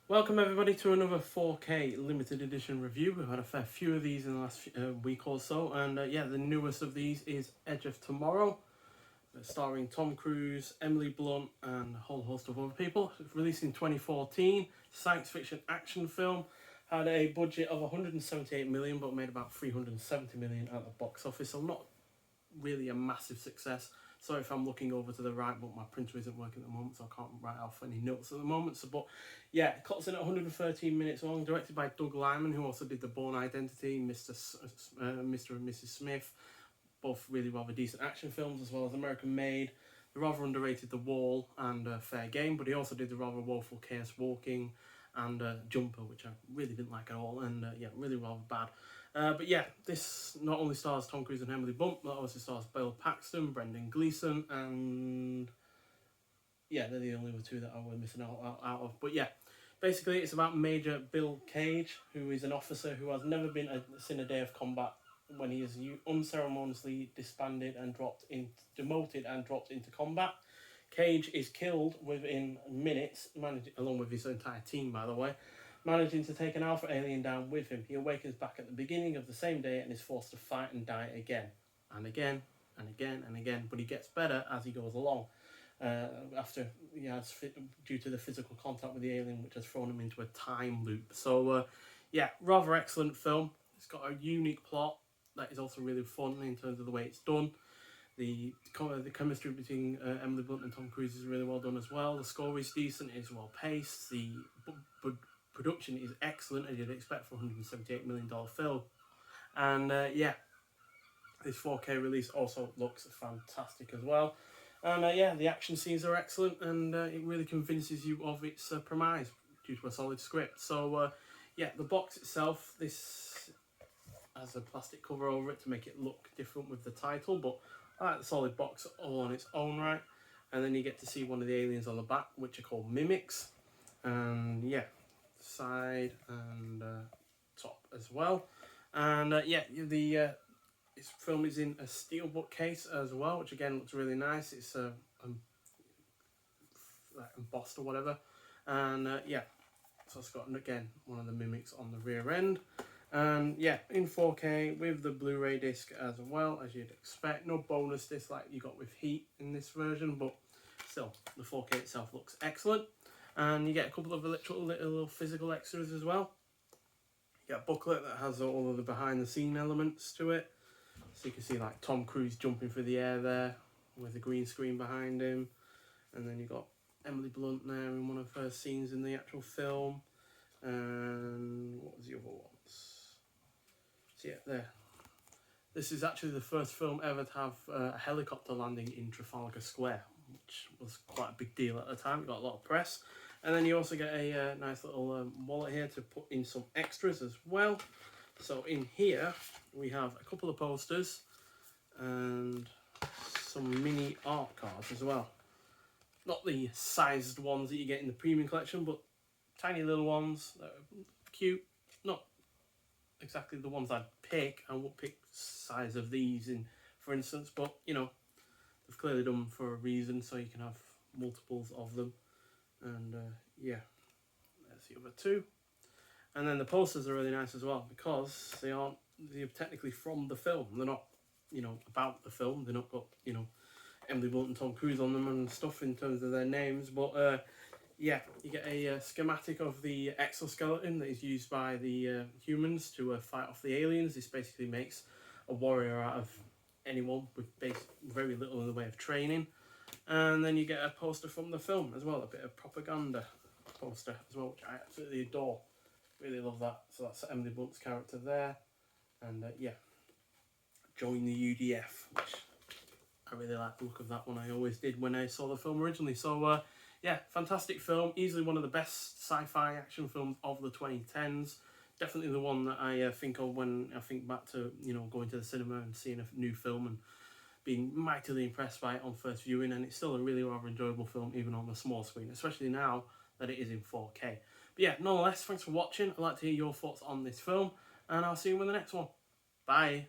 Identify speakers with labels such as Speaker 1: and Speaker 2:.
Speaker 1: Welcome everybody to another 4K limited edition review. We've had a fair few of these in the last week or so, and yeah, the newest of these is Edge of Tomorrow, starring Tom Cruise, Emily Blunt, and a whole host of other people. It's released in 2014, science fiction action film. Had a budget of 178 million, but made about 370 million at the box office, so not really a massive success. Sorry if I'm looking over to the right, but my printer isn't working at the moment, so I can't write off any notes at the moment. So, but yeah, it cuts in at 113 minutes long, directed by Doug Liman, who also did The Bourne Identity, Mr. and Mrs. Smith, both really rather decent action films, as well as American Made, the rather underrated The Wall, and Fair Game. But he also did the rather woeful Chaos Walking and Jumper, which I really didn't like at all, and yeah, really rather bad. But yeah, this not only stars Tom Cruise and Emily Blunt, but also stars Bill Paxton, Brendan Gleeson, and yeah, they're the only two that I was missing out of. But yeah, basically it's about Major Bill Cage, who is an officer who has never seen a day of combat when he is unceremoniously demoted and dropped into combat. Cage is killed within minutes, along with his entire team, by the way, managing to take an alpha alien down with him. He awakens back at the beginning of the same day and is forced to fight and die again, and again, and again, and again, but he gets better as he goes along. After he has, due to the physical contact with the alien, which has thrown him into a time loop. So, yeah, rather excellent film. It's got a unique plot that is also really fun in terms of the way it's done. The chemistry between Emily Blunt and Tom Cruise is really well done as well. The score is decent, it's well paced. The production is excellent, as you'd expect for a $178 million film. And yeah, this 4K release also looks fantastic as well. And yeah, the action scenes are excellent, and it really convinces you of its premise due to a solid script. So yeah, the box itself, this has a plastic cover over it to make it look different with the title, but I like the solid box all on its own right. And then you get to see one of the aliens on the back, which are called mimics. And yeah, side and top as well. And yeah, this film is in a Steelbook case as well, which again looks really nice. It's like embossed or whatever. And yeah, so it's got again one of the mimics on the rear end. And yeah, in 4K with the Blu-ray disc as well, as you'd expect. No bonus disc like you got with Heat in this version, but still, the 4K itself looks excellent. And you get a couple of little physical extras as well. You get a booklet that has all of the behind-the-scene elements to it. So you can see like Tom Cruise jumping through the air there with the green screen behind him. And then you got Emily Blunt there in one of her scenes in the actual film. And what was the other ones? So yeah, there. This is actually the first film ever to have a helicopter landing in Trafalgar Square, which was quite a big deal at the time. It got a lot of press. And then you also get a nice little wallet here to put in some extras as well. So in here we have a couple of posters and some mini art cards as well. Not the sized ones that you get in the premium collection, but tiny little ones that are cute. Not exactly the ones I'd pick. I won't pick size of these in, for instance, but you know, they've clearly done them for a reason, so you can have multiples of them. And yeah, there's the other two. And then the posters are really nice as well, because they're technically from the film. They're not, you know, about the film. They're not got, you know, Emily Blunt and Tom Cruise on them and stuff in terms of their names. But yeah, you get a schematic of the exoskeleton that is used by the humans to fight off the aliens. This basically makes a warrior out of anyone with very little in the way of training. And then you get a poster from the film as well, a bit of propaganda poster as well, which I absolutely adore. Really love that. So that's Emily Blunt's character there. And yeah, join the UDF, which I really like the look of that one. I always did when I saw the film originally. So yeah, fantastic film. Easily one of the best sci-fi action films of the 2010s. Definitely the one that I think of when I think back to, you know, going to the cinema and seeing a new film and being mightily impressed by it on first viewing. And it's still a really rather enjoyable film, even on the small screen, especially now that it is in 4K. But yeah, nonetheless, thanks for watching. I'd like to hear your thoughts on this film, and I'll see you in the next one. Bye.